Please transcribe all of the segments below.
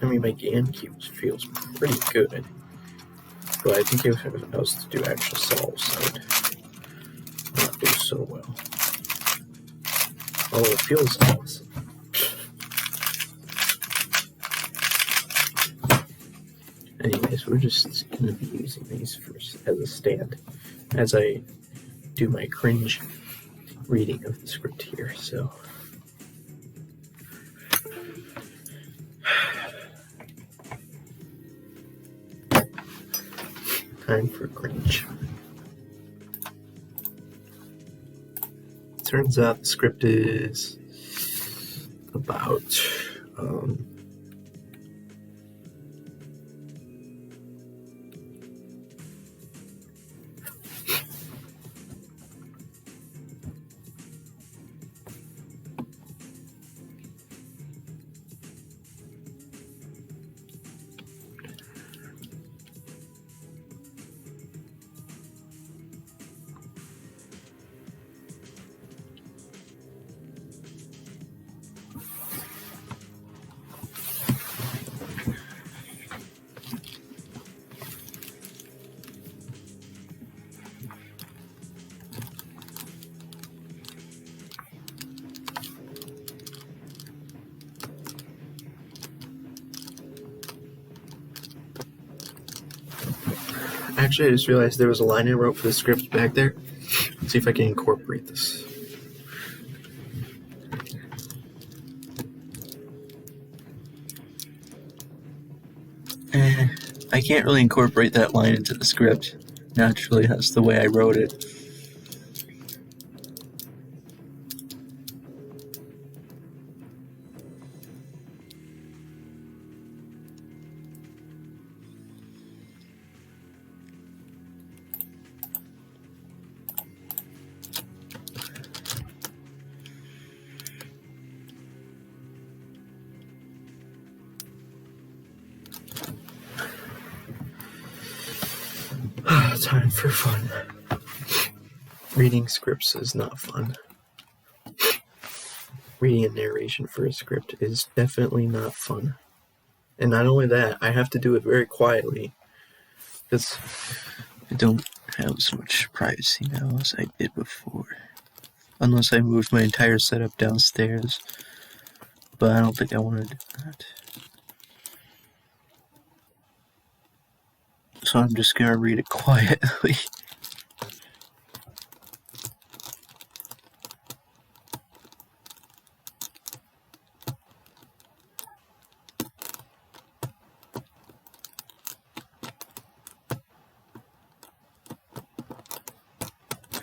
I mean, my GameCube feels pretty good, but I think if I was to do actual solves, I would not do so well. Although it feels awesome. Anyways, we're just going to be using these as a stand as I do my cringe reading of the script here, so... Time for cringe. Turns out the script is about Actually, I just realized there was a line I wrote for the script back there. Let's see if I can incorporate this. I can't really incorporate that line into the script. Naturally, that's the way I wrote it. Time for fun. Reading scripts is not fun. Reading a narration for a script is definitely not fun. And not only that, I have to do it very quietly because I don't have as much privacy now as I did before. Unless I moved my entire setup downstairs. But I don't think I want to do that. So I'm just gonna read it quietly.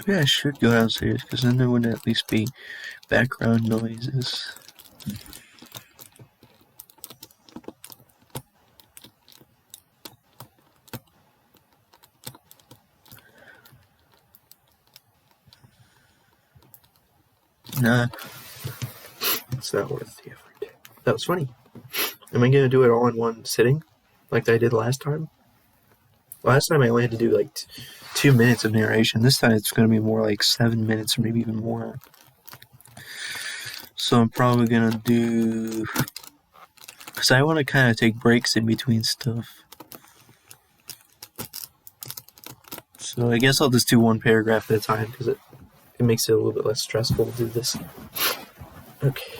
Maybe I should go downstairs because then there wouldn't at least be background noises. Nah, it's not worth the effort. That was funny. Am I gonna do it all in one sitting, like I did last time? Last time I only had to do like 2 minutes of narration. This time it's gonna be more like 7 minutes or maybe even more. So I'm probably gonna do... because I want to kind of take breaks in between stuff. So I guess I'll just do one paragraph at a time because it makes it a little bit less stressful to do this. Okay.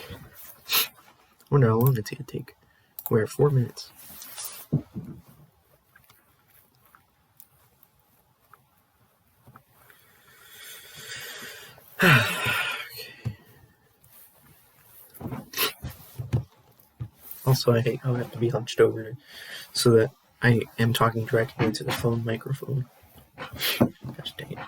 I wonder how long it's going to take. We're at 4 minutes. Also, I hate how I have to be hunched over so that I am talking directly into the phone microphone. Gosh dang it.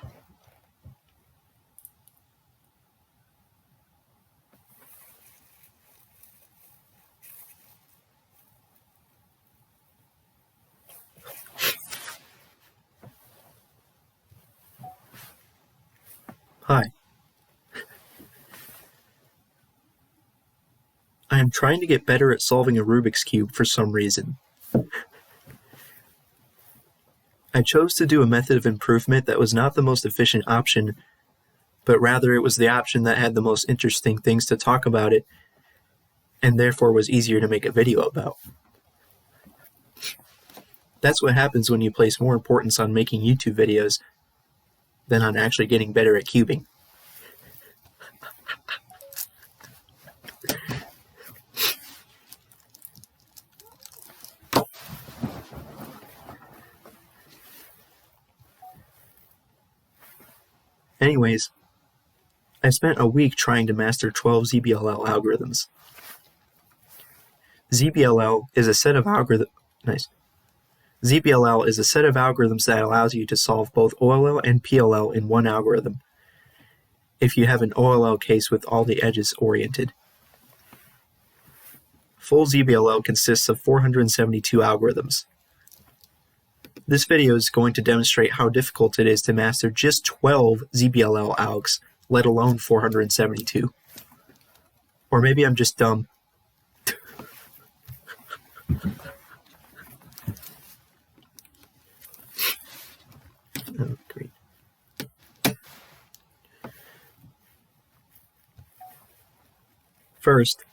Hi. I am trying to get better at solving a Rubik's Cube for some reason. I chose to do a method of improvement that was not the most efficient option, but rather it was the option that had the most interesting things to talk about it, and therefore was easier to make a video about. That's what happens when you place more importance on making YouTube videos than on actually getting better at cubing. Anyways, I spent a week trying to master 12 ZBLL algorithms. ZBLL is a set of ZBLL is a set of algorithms that allows you to solve both OLL and PLL in one algorithm if you have an OLL case with all the edges oriented. Full ZBLL consists of 472 algorithms. This video is going to demonstrate how difficult it is to master just 12 ZBLL algs, let alone 472. Or maybe I'm just dumb. Oh, great. First,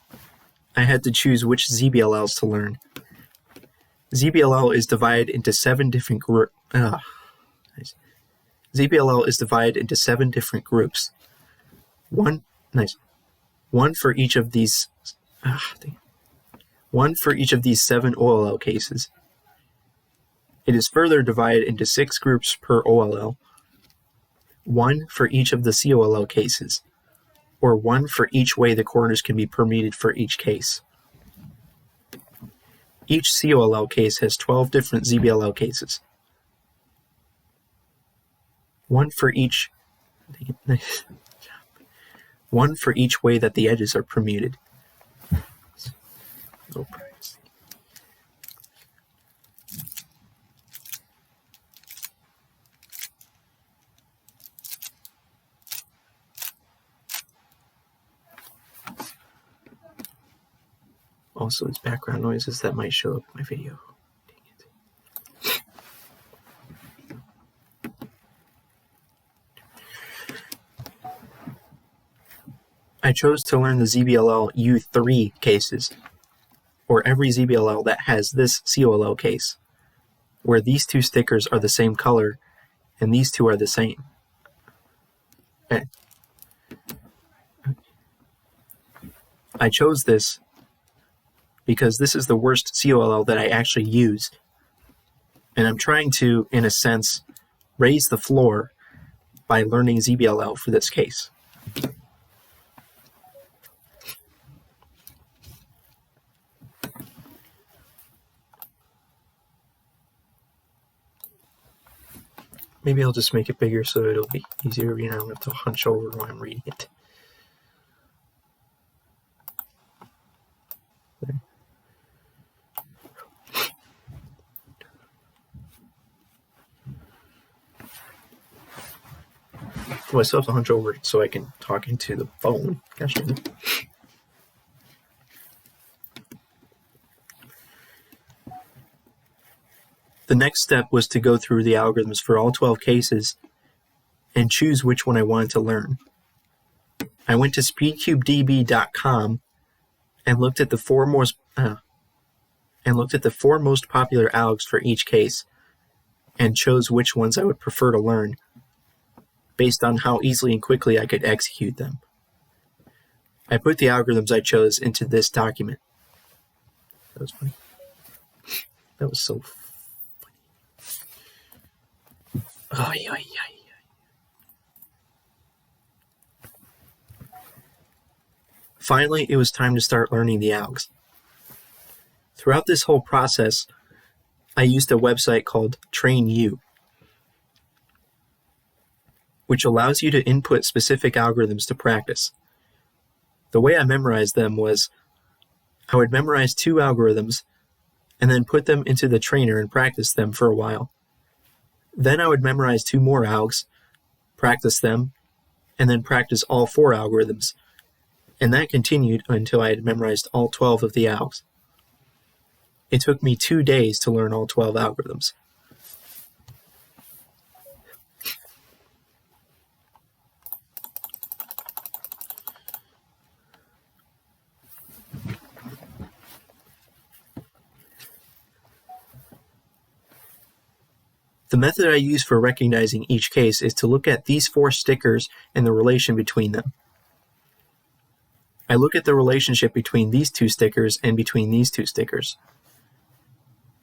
I had to choose which ZBLLs to learn. ZBLL is divided into 7 different groups. ZBLL is divided into 7 different groups. One for each of these 7 OLL cases. It is further divided into 6 groups per OLL, 1 for each of the COLL cases, or 1 for each way the corners can be permuted for each case. Each COLL case has 12 different ZBLL cases. 1 for each way that the edges are permuted. No privacy. Also, it's background noises that might show up in my video. Dang it. I chose to learn the ZBLL U3 cases, or every ZBLL that has this COLL case, where these 2 stickers are the same color and these 2 are the same. I chose this because this is the worst COLL that I actually use, and I'm trying to, in a sense, raise the floor by learning ZBLL for this case. Maybe I'll just make it bigger so it'll be easier to read. I don't have to hunch over while I'm reading it. There. Oh, I still have to hunch over so I can talk into the phone. Gosh dang it. The next step was to go through the algorithms for all 12 cases and choose which one I wanted to learn. I went to speedcubedb.com and looked at the 4 most popular algs for each case and chose which ones I would prefer to learn based on how easily and quickly I could execute them. I put the algorithms I chose into this document. That was funny. That was so funny. Oh, yeah. Finally, it was time to start learning the algs. Throughout this whole process, I used a website called TrainU, which allows you to input specific algorithms to practice. The way I memorized them was I would memorize 2 algorithms and then put them into the trainer and practice them for a while. Then I would memorize 2 more algs, practice them, and then practice all 4 algorithms. And that continued until I had memorized all 12 of the algs. It took me 2 days to learn all 12 algorithms. The method I use for recognizing each case is to look at these 4 stickers and the relation between them. I look at the relationship between these 2 stickers and between these 2 stickers.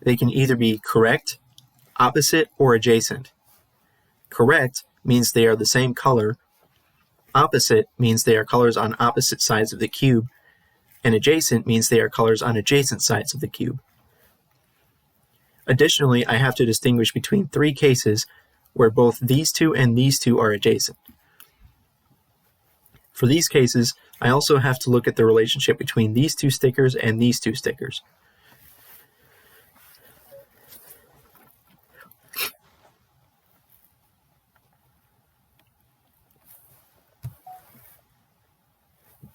They can either be correct, opposite, or adjacent. Correct means they are the same color. Opposite means they are colors on opposite sides of the cube. And adjacent means they are colors on adjacent sides of the cube. Additionally, I have to distinguish between 3 cases where both these 2 and these 2 are adjacent. For these cases, I also have to look at the relationship between these 2 stickers and these 2 stickers.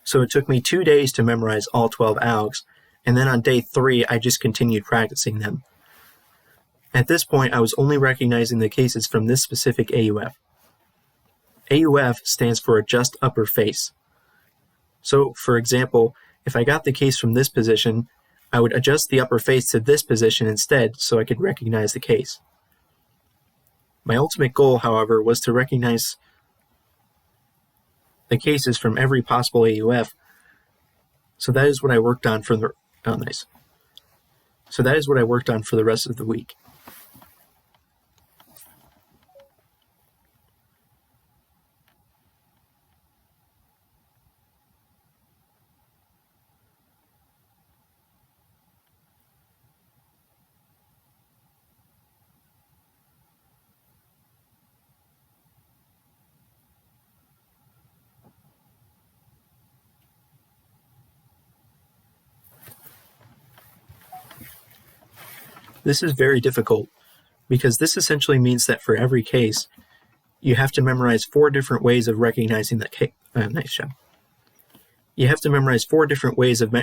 So it took me 2 days to memorize all 12 ALGs, and then on day 3, I just continued practicing them. At this point, I was only recognizing the cases from this specific AUF. AUF stands for Adjust Upper Face. So, for example, if I got the case from this position, I would adjust the upper face to this position instead so I could recognize the case. My ultimate goal, however, was to recognize the cases from every possible AUF. So that is what I worked on for the So that is what I worked on for the rest of the week. This is very difficult because this essentially means that for every case, you have to memorize 4 different ways of recognizing that case. Nice job. You have to memorize 4 different ways of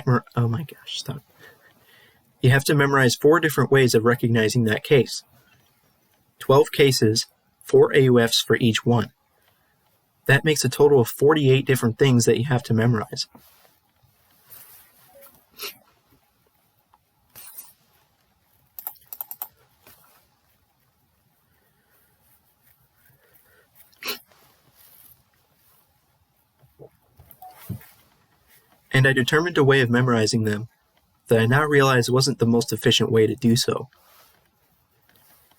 You have to memorize 4 different ways of recognizing that case. 12 cases, 4 AUFs for each one. That makes a total of 48 different things that you have to memorize. And I determined a way of memorizing them that I now realize wasn't the most efficient way to do so.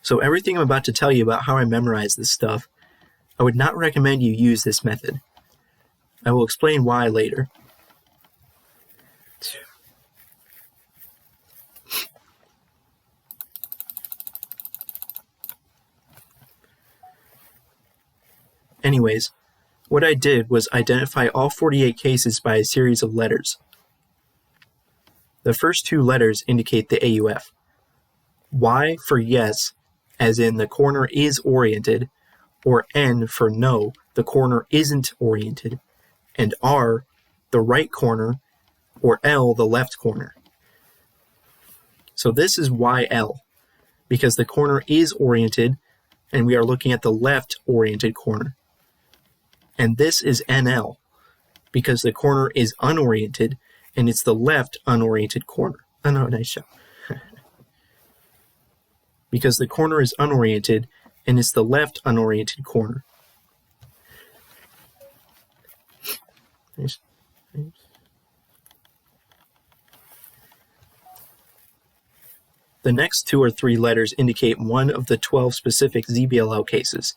So everything I'm about to tell you about how I memorize this stuff, I would not recommend you use this method. I will explain why later. Anyways, what I did was identify all 48 cases by a series of letters. The first 2 letters indicate the AUF. Y for yes, as in the corner is oriented, or N for no, the corner isn't oriented, and R, the right corner, or L, the left corner. So this is YL, because the corner is oriented, and we are looking at the left oriented corner. And this is NL, because the corner is unoriented, and it's the left unoriented corner. Oh no, nice job. Because the corner is unoriented, and it's the left unoriented corner. Nice. The next 2 or 3 letters indicate one of the 12 specific ZBLL cases.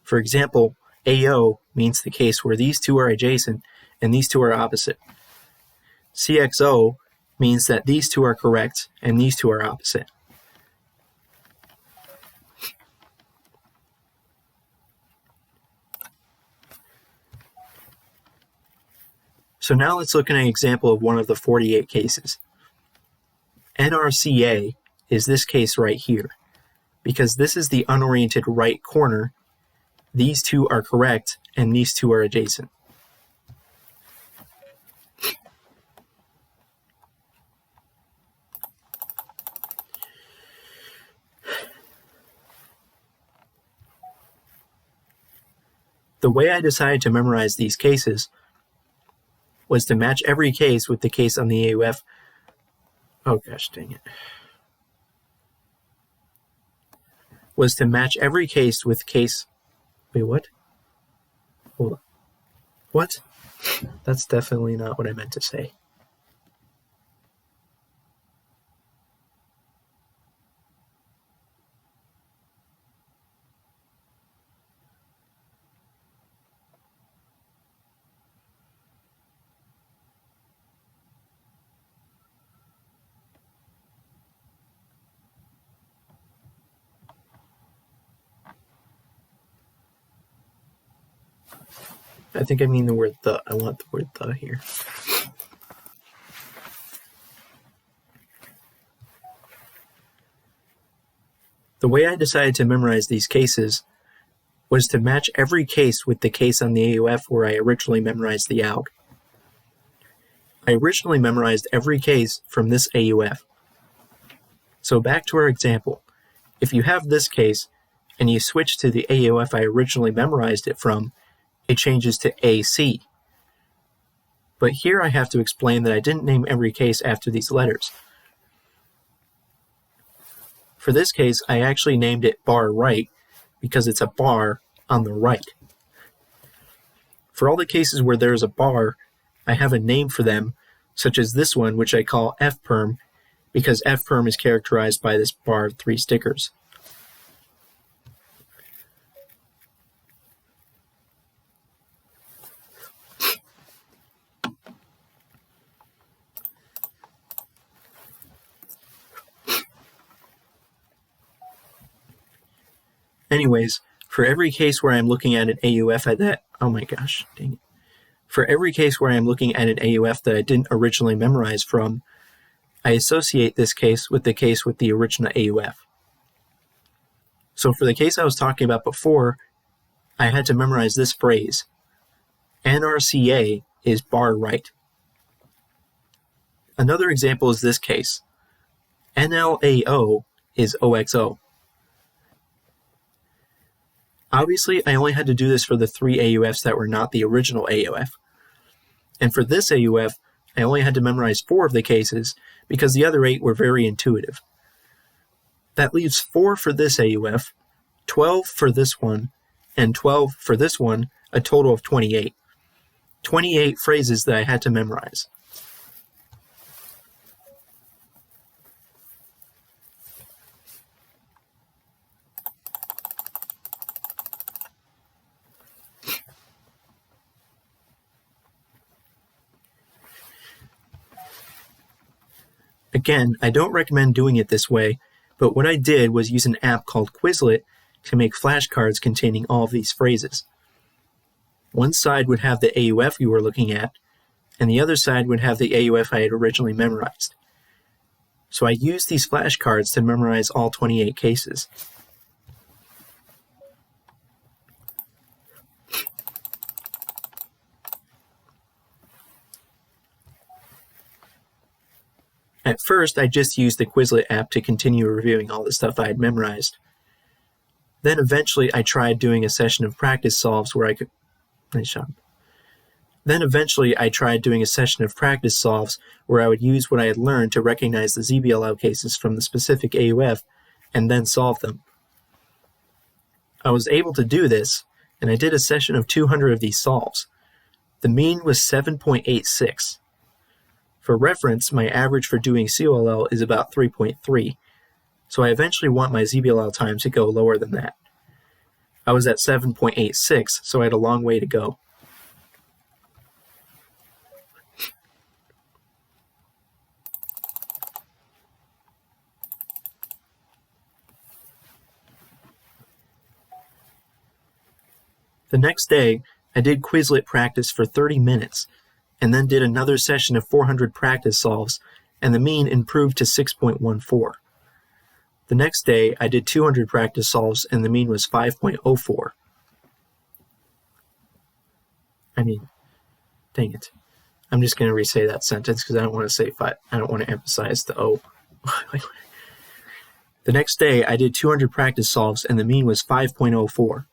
For example, AO means the case where these 2 are adjacent and these 2 are opposite. CXO means that these 2 are correct and these 2 are opposite. So now let's look at an example of one of the 48 cases. NRCA is this case right here, because this is the unoriented right corner. These 2 are correct, and these 2 are adjacent. The way I decided to memorize these cases was to match every case with the case on the AUF. Oh gosh, dang it. was to match every case with case... Wait, what? Hold on. What? That's definitely not what I meant to say. I think I mean the word the. I want the word the here. The way I decided to memorize these cases was to match every case with the case on the AUF where I originally memorized the ALG. I originally memorized every case from this AUF. So back to our example. If you have this case and you switch to the AUF I originally memorized it from, it changes to AC. But here I have to explain that I didn't name every case after these letters. For this case, I actually named it bar right because it's a bar on the right. For all the cases where there's a bar, I have a name for them, such as this one, which I call F-perm, because F-perm is characterized by this bar of 3 stickers. Anyways, for every case where I'm looking at an AUF at that, oh my gosh, dang it. For every case where I'm looking at an AUF that I didn't originally memorize from, I associate this case with the original AUF. So for the case I was talking about before, I had to memorize this phrase. NRCA is bar right. Another example is this case. NLAO is OXO. Obviously, I only had to do this for the 3 AUFs that were not the original AUF. And for this AUF, I only had to memorize 4 of the cases because the other 8 were very intuitive. That leaves 4 for this AUF, 12 for this one, and 12 for this one, a total of 28. 28 phrases that I had to memorize. Again, I don't recommend doing it this way, but what I did was use an app called Quizlet to make flashcards containing all of these phrases. One side would have the AUF you were looking at, and the other side would have the AUF I had originally memorized. So I used these flashcards to memorize all 28 cases. At first, I just used the Quizlet app to continue reviewing all the stuff I had memorized. Then eventually I tried doing a session of practice solves where I could... Nice job. Then eventually I tried doing a session of practice solves where I would use what I had learned to recognize the ZBLL cases from the specific AUF and then solve them. I was able to do this, and I did a session of 200 of these solves. The mean was 7.86. For reference, my average for doing COLL is about 3.3, so I eventually want my ZBLL time to go lower than that. I was at 7.86, so I had a long way to go. The next day, I did Quizlet practice for 30 minutes, and then did another session of 400 practice solves, and the mean improved to 6.14. The next day, I did 200 practice solves, and the mean was 5.04. I mean, dang it. I'm just going to re-say that sentence because I don't want to say 5. I don't want to emphasize the O. The next day, I did 200 practice solves, and the mean was 5.04.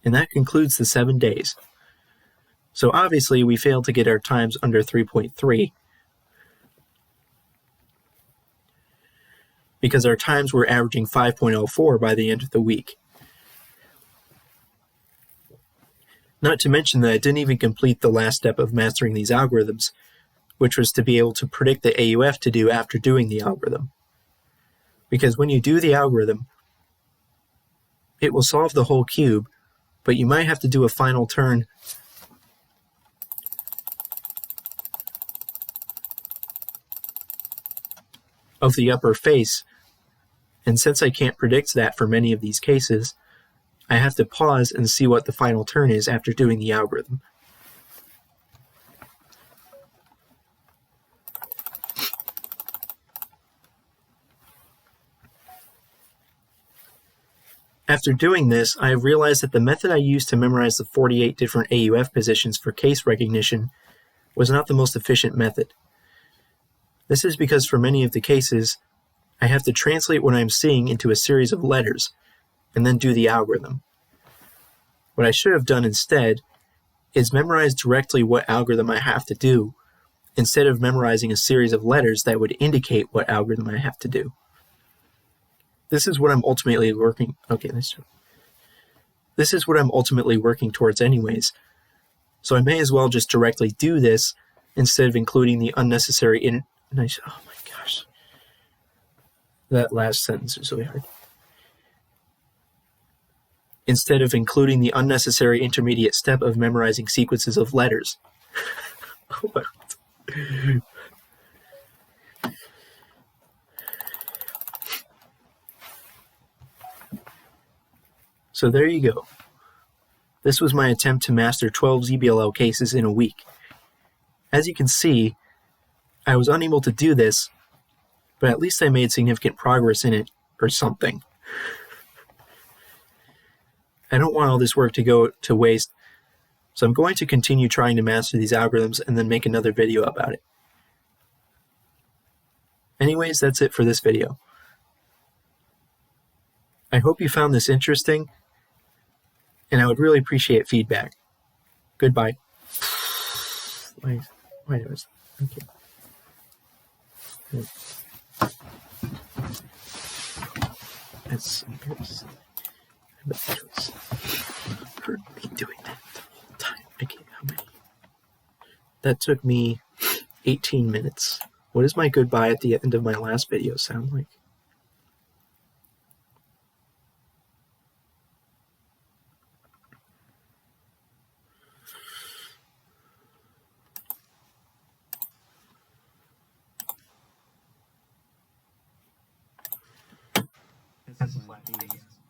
And that concludes the 7 days. So obviously, we failed to get our times under 3.3. because there are times we're averaging 5.04 by the end of the week. Not to mention that I didn't even complete the last step of mastering these algorithms, which was to be able to predict the AUF to do after doing the algorithm. Because when you do the algorithm, it will solve the whole cube, but you might have to do a final turn of the upper face, and since I can't predict that for many of these cases, I have to pause and see what the final turn is after doing the algorithm. After doing this, I have realized that the method I used to memorize the 48 different AUF positions for case recognition was not the most efficient method. This is because for many of the cases, I have to translate what I'm seeing into a series of letters, and then do the algorithm. What I should have done instead is memorize directly what algorithm I have to do, instead of memorizing a series of letters that would indicate what algorithm I have to do. This is what I'm ultimately working towards anyways, so I may as well just directly do this instead of including the unnecessary oh my gosh. That last sentence is really hard. Instead of including the unnecessary intermediate step of memorizing sequences of letters. So there you go. This was my attempt to master 12 ZBLL cases in a week. As you can see, I was unable to do this, but at least I made significant progress in it, or something. I don't want all this work to go to waste, so I'm going to continue trying to master these algorithms and then make another video about it. Anyways, that's it for this video. I hope you found this interesting, and I would really appreciate feedback. Goodbye. Why was okay. That's embarrassing. But it was hurt me doing that the whole time. Okay, how many? That took me 18 minutes. What does my goodbye at the end of my last video sound like?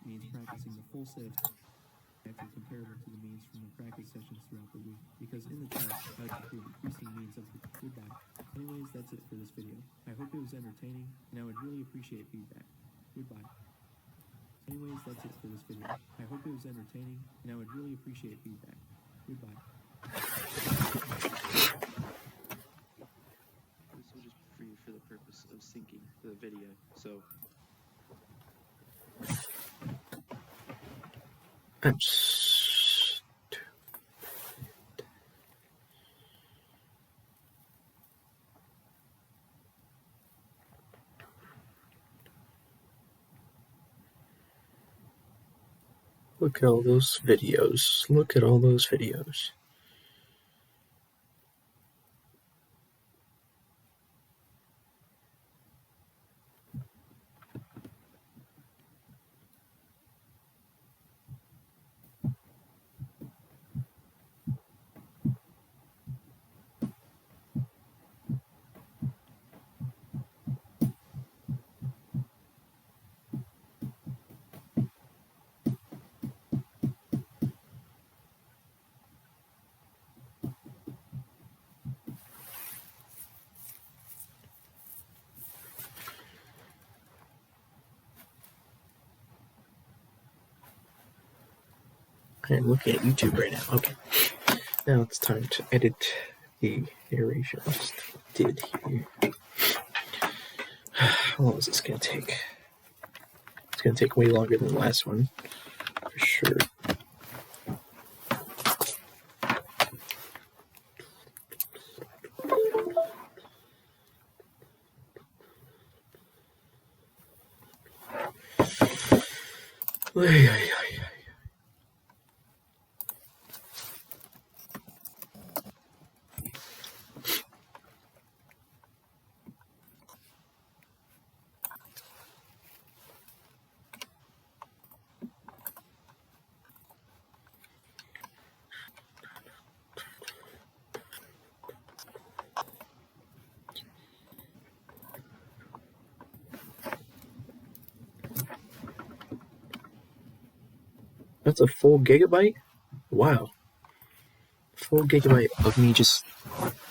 Means practicing the full set of comparable to the means from the practice sessions throughout the week. Because in the test, I would include increasing means of the feedback. Anyways, that's it for this video. I hope it was entertaining, and I would really appreciate feedback. Goodbye. Anyways, that's it for this video. I hope it was entertaining, and I would really appreciate feedback. Goodbye. This will just be for you for the purpose of syncing the video, so... I'm stupid. Look at all those videos. Look at all those videos. I'm looking at YouTube right now. Okay. Now it's time to edit the narration I just did here. How long is this going to take? It's going to take way longer than the last one, for sure. Ay, ay, ay. That's a full gigabyte? Wow. Full gigabyte of me just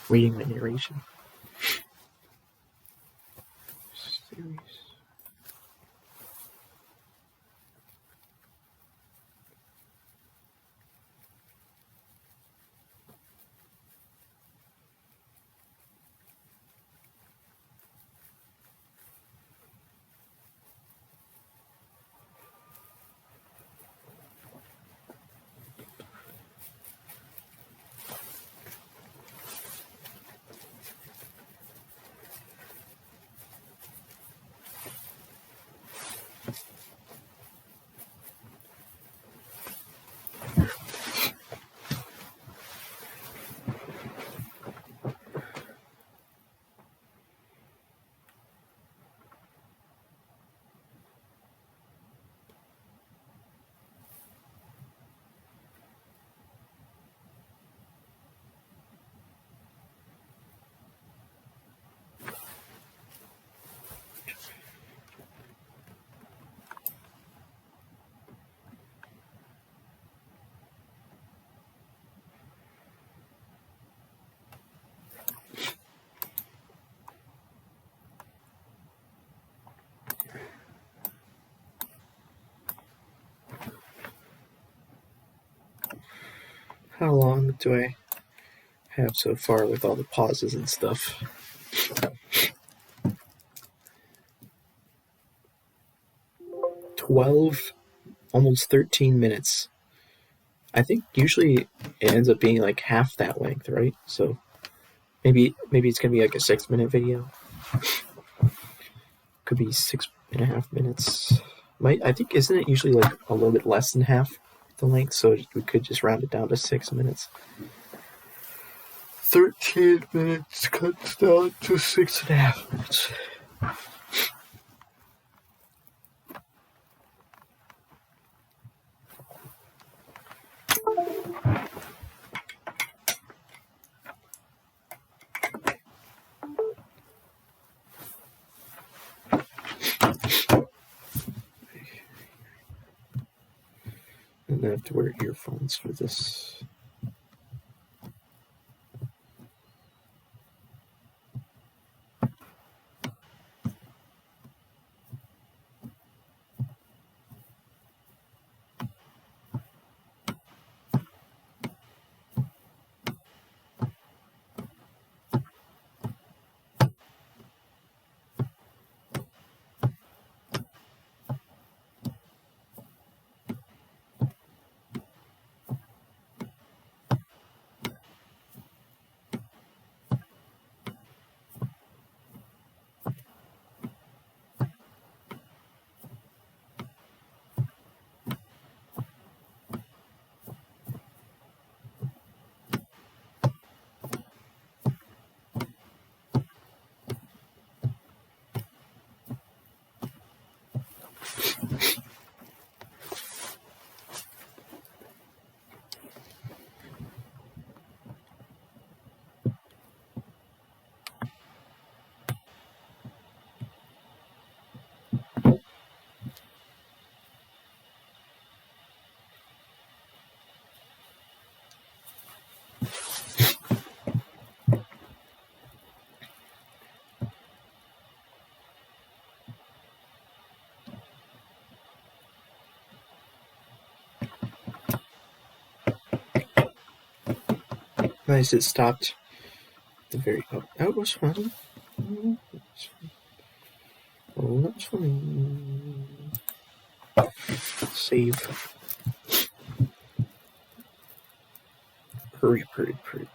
reading the narration. Series. How long do I have so far with all the pauses and stuff? 12, almost 13 minutes. I think usually it ends up being like half that length, right? So maybe it's gonna be like a 6-minute video. Could be 6.5 minutes. I think isn't it usually like a little bit less than half the length? So we could just round it down to 6 minutes. 13 minutes cuts down to 6.5 minutes. And I have to wear earphones for this. Nice, it stopped at the very. Oh, that was funny. Oh, that's funny. Save. Hurry up, hurry up, hurry up.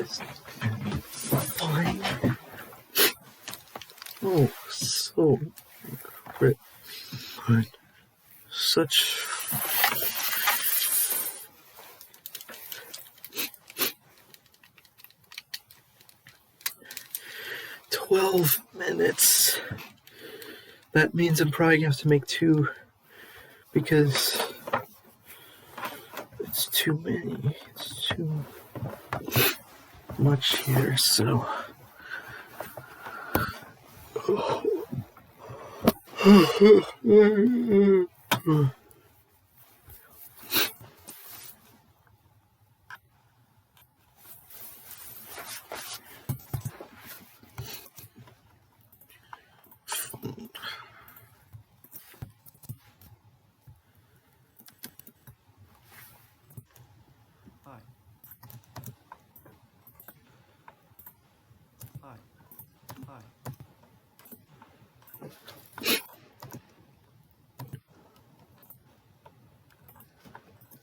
This is gonna be fine. Oh, so good. Such 12 minutes. That means I'm probably gonna have to make 2 because it's too many. It's too much here, so. Hi. Hi. Hi.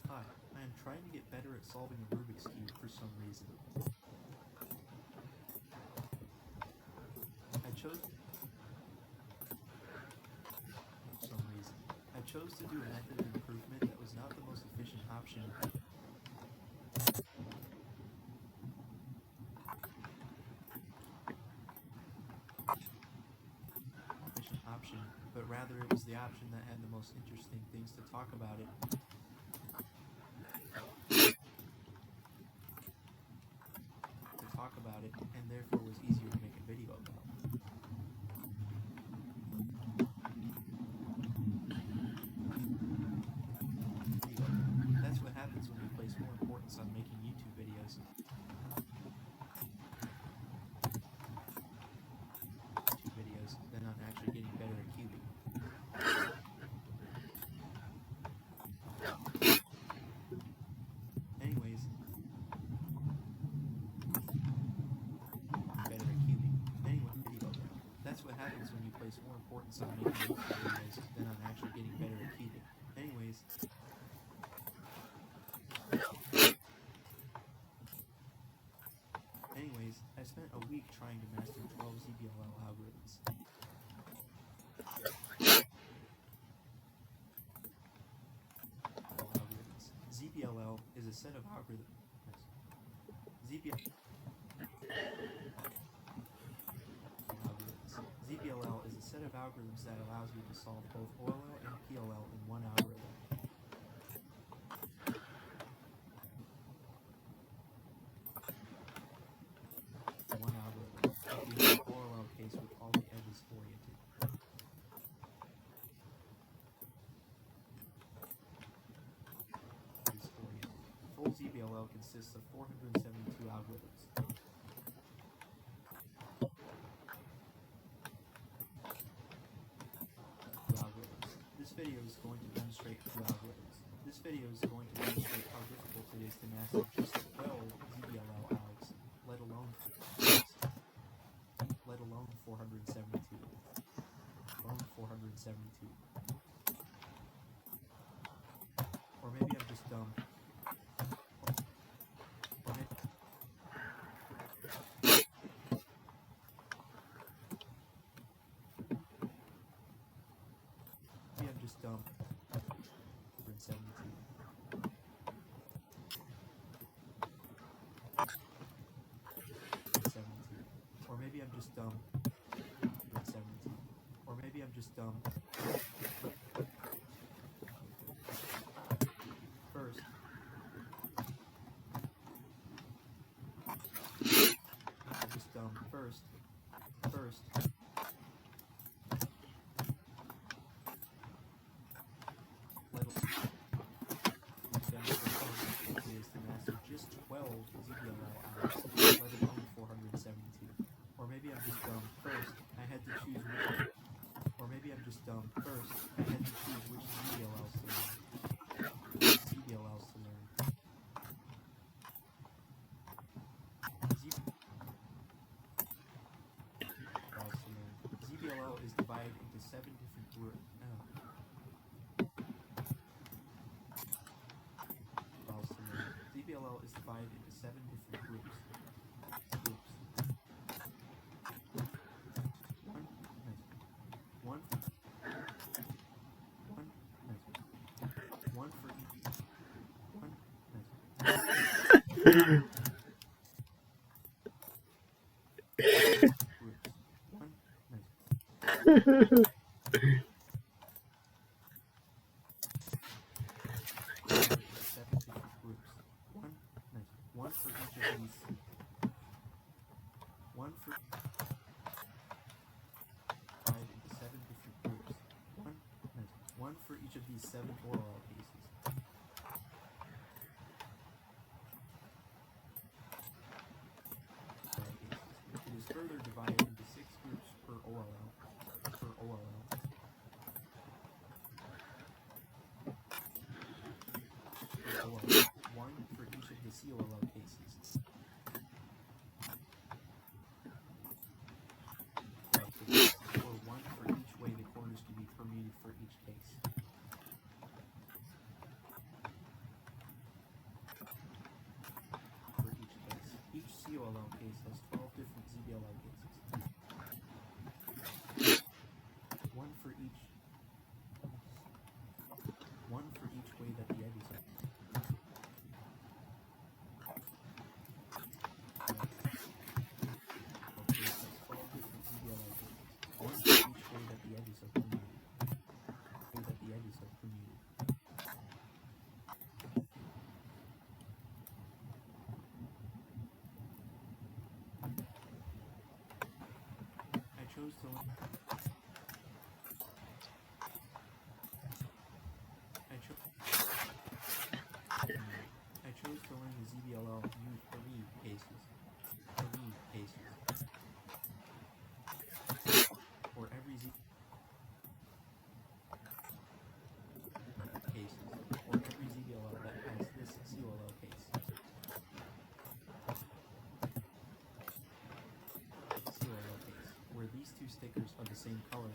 Hi. I am trying to get better at solving a Rubik's Cube for some reason. I chose to do a method of improvement that was not the most efficient option. But rather it was the option that had the most interesting things to talk about it. And therefore was easier to make a video about. That's what happens when you place more importance on making YouTube videos than on actually getting better at cubing. Anyways, that's what happens when you place more importance on making YouTube videos than on actually getting better at cubing. Anyways, I spent a week trying to master 12 ZBLL algorithms. ZBLL is a set of algorithms. ZBLL is a set of algorithms that allows you to solve both OLL and PLL in one algorithm. If you have an OLL case with all the edges oriented. Full ZBLL consists of 472 algorithms. This video is going to demonstrate two algorithms. This video is going to demonstrate how difficult it is to master just 12 ZBLL algs, let alone 472. Or maybe I'm just dumb. Dumb. 172. Or maybe I'm just dumb. 172. Or maybe I'm just dumb. First. I'm just dumb. First. Just 12 ZBLL algs, let alone 472. Or maybe I'm just dumb. First, I had to choose which. Or maybe I'm just dumb. First, I had to choose which ZBLLs to learn. ZBLL is divided into 7 different groups. ZBLL is divided into 7 different groups. groups. One, nice. One, nice. One for each. One, nice. Groups. One, nice. 7 different groups. One, nice. One for each of these. One for 5 into 7 different groups. One, nice. One for each of these 7 oral cases. It is further divided into 6 groups per OLL. Per OLL. Per OLL. One for each of the COLL cases. Or one for each way the corners can be permuted for each case. For each case. Each COLL case has 12 different ZBLL cases. One for each way that the edges are. Okay, so 12 different ZBLL cases. One for each way that the edges are permuted. I chose to learn the ZBLL used for me cases. For every cases. Or every ZBLL that has this COLL case. Where these two stickers are the same color.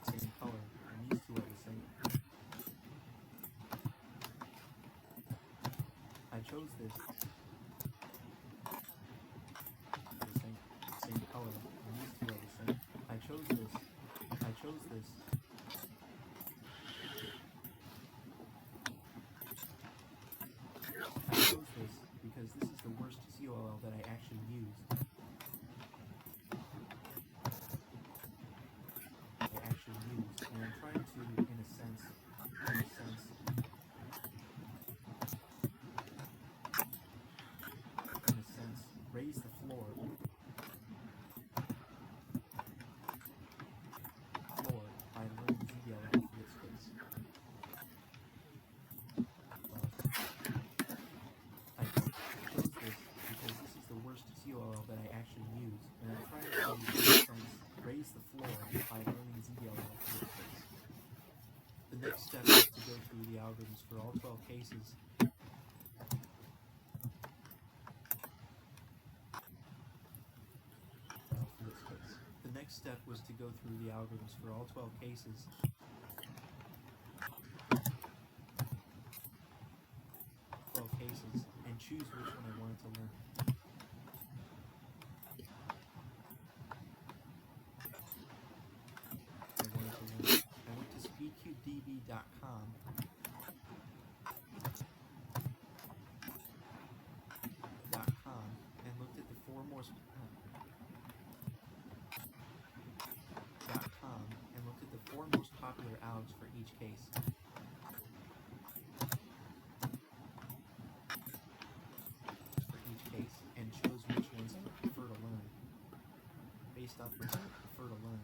And these two are the same. I chose this. Same color, and these two are the same. I chose this. Because this is the worst COLL that I actually used. And I'm trying to, in a sense, raise the floor by learning ZBLL for this case. I chose this because this is the worst COLL that I actually use, and I'm trying to, in a sense, raise the floor by learning ZBLL for this case. The next step is to go through the algorithms for all 12 cases. The next step was to go through the algorithms for all 12 cases. And choose which one I wanted to learn. I went to speedcubedb.com and looked at the four most popular algs for each case. And chose which ones I would prefer to learn. Based off which I would prefer to learn.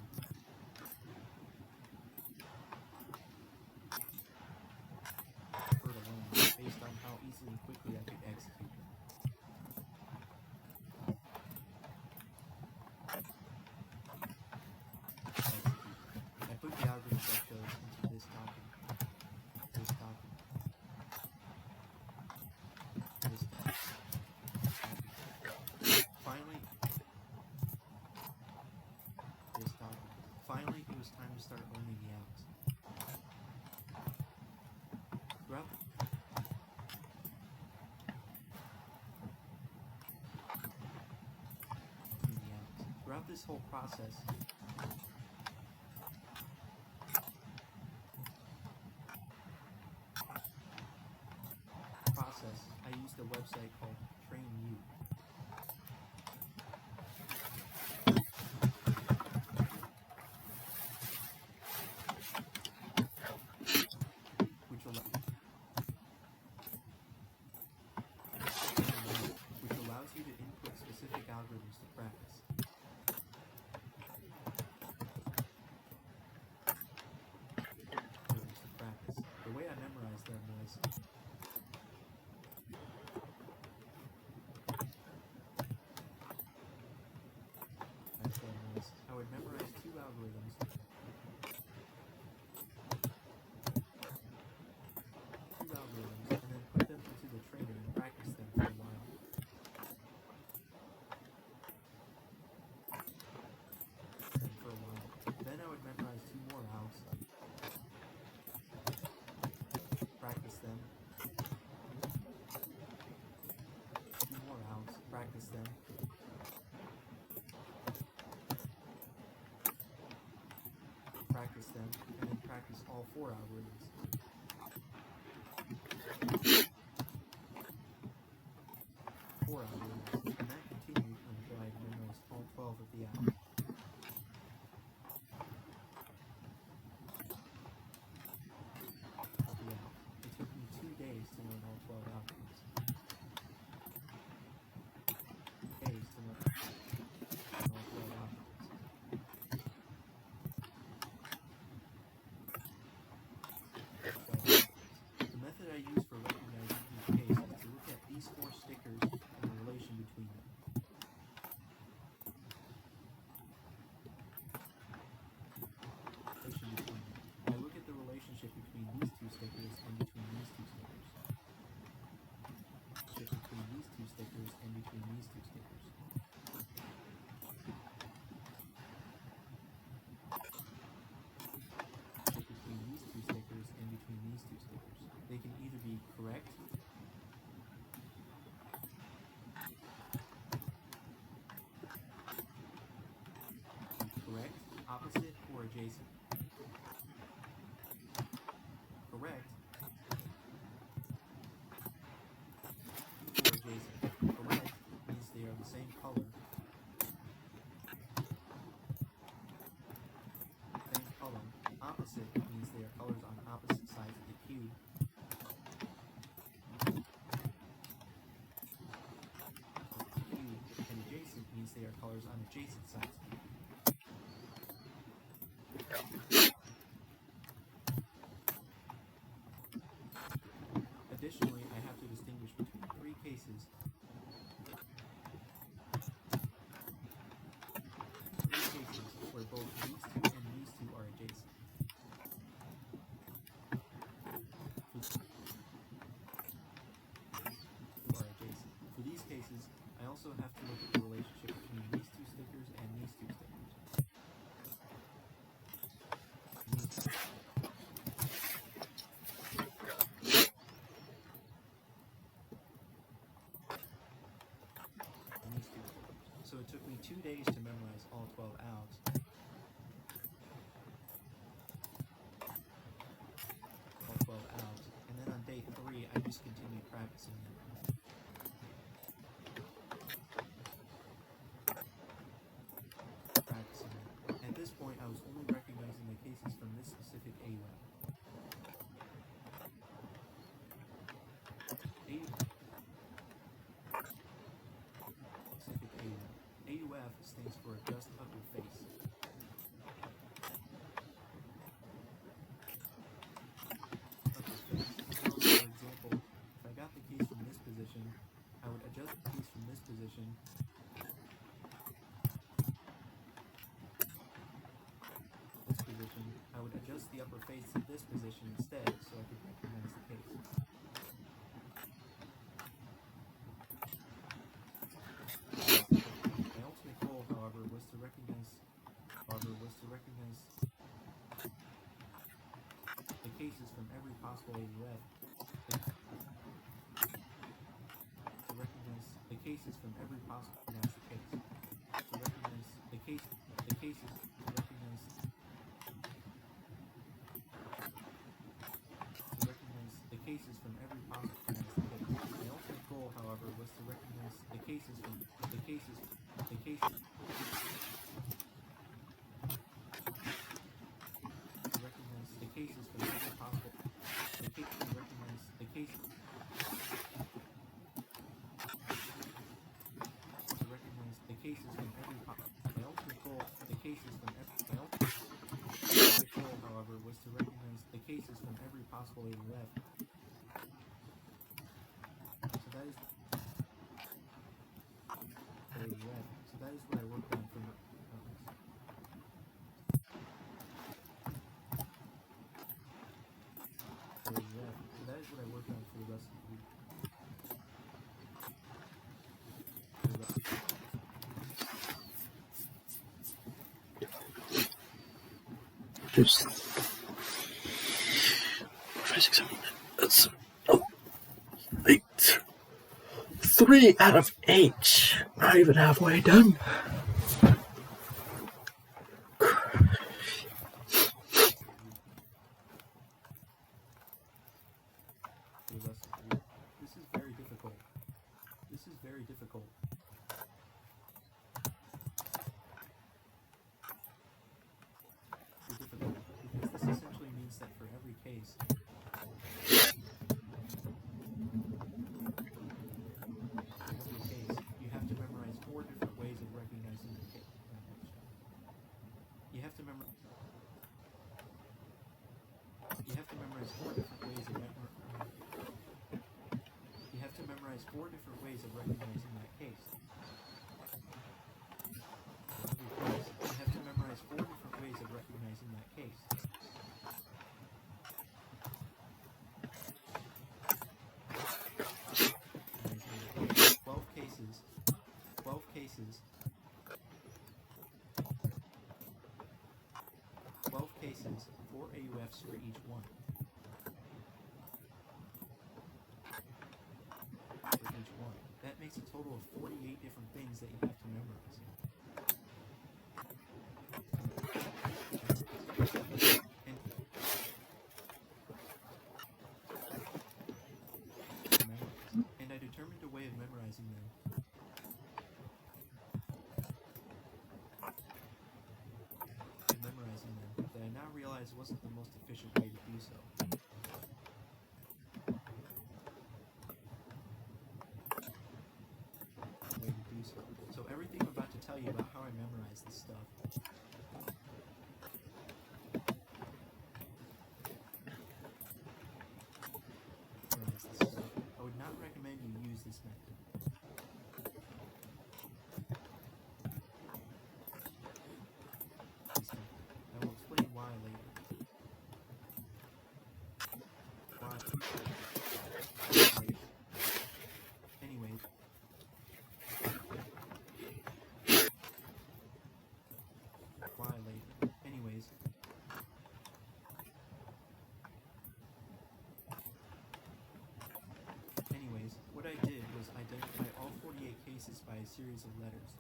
Based on how easily and quickly I could execute them. I put the algorithms I chose into this document. Finally, it was time to start learning the algs. this whole process, I used a website called TrainU. Which allows you to input specific algorithms to practice. The way I memorized them was I would memorize two algorithms, and then put them into the trainer and practice them for a while. Then I would memorize two more algs, practice them, two more algs, practice them, and then practice all four algorithms. And that continued until I had memorized all 12 of the algs. It took me 2 days to learn all 12 algorithms. The method I use for recognizing each case is to look at these 4 stickers and the relation between them. I look at the relationship between these 2 stickers and between these 2 stickers. Between these 2 stickers and between these 2 stickers. Between these 2 stickers and between these 2 stickers. They can either be correct, opposite, or adjacent. Correct or adjacent. Correct means they are the same color. Opposite means they are colors on opposite sides of the cube. And adjacent means they are colors on adjacent sides of the cube. Additionally, I have to distinguish between 3 cases. 3 cases where both these 2 and these 2 are adjacent. For these cases, I also have to look at the relationship between these 2 stickers and these 2 stickers. So it took me 2 days to memorize all 12 algs. And then on day 3, I just continued practicing them. At this point, I was only recognizing the cases from this specific AUF. AUF stands for Adjust Upper Face. So, for example, if I got the case from this position, I would adjust the case from this position. I would adjust the upper face to this position instead so I could recognize the case. My ultimate goal, however, was to recognize the cases from every possible AUF. To recognize the cases from every possible case. cases the cases from every possible case. My ultimate goal, however, was to recognize the cases from the cases the cases to recognize the cases from every possible the case to recognize the cases to recognize the cases from every my ultimate goal the cases from every my ultimate goal, however, was to recognize the cases from every possible AUF. So that is AUF. So that is what I worked on for AUF. So that is what I worked on for the rest of the week. Just 5, 6, 7, 8. That's 8. 3 out of 8. Not even halfway done. For the rest of the week. This is very difficult. This is very difficult. Because this essentially means that for every case, you have to memorize 4 different ways of recognizing the case. You have to memorize 4 different ways of You have to memorize 4 different ways of recognizing that case. You have to memorize 4 different ways of recognizing that case. 12 cases. 12 cases. 12 cases, 4 AUFs for each one. That makes a total of 48 different things that you have to memorize. And I determined a way of memorizing them. That I now realize wasn't the most efficient way to do so. So everything I'm about to tell you about how I memorize this stuff I would not recommend you use this method. I will explain why later. Anyways, what I did was identify all 48 cases by a series of letters.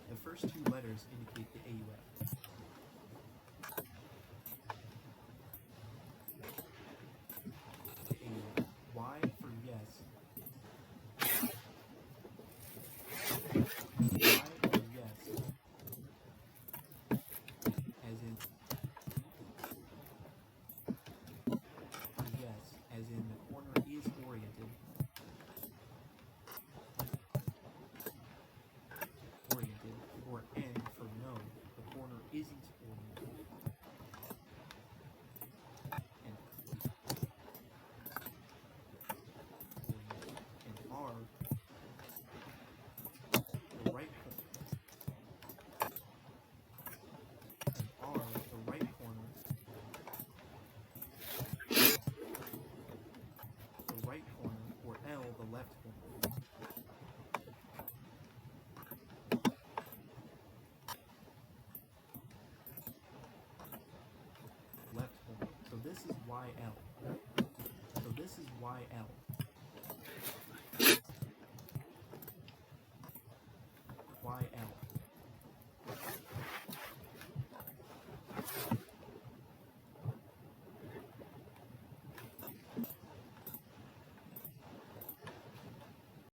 The first 2 letters indicate the AUF. Y for yes. Y for yes. As in the corner is oriented. Or N for no, the corner isn't oriented. And R, the right corner. And R, the right corner. The right corner, or L, the left corner. Left corner. So this is YL.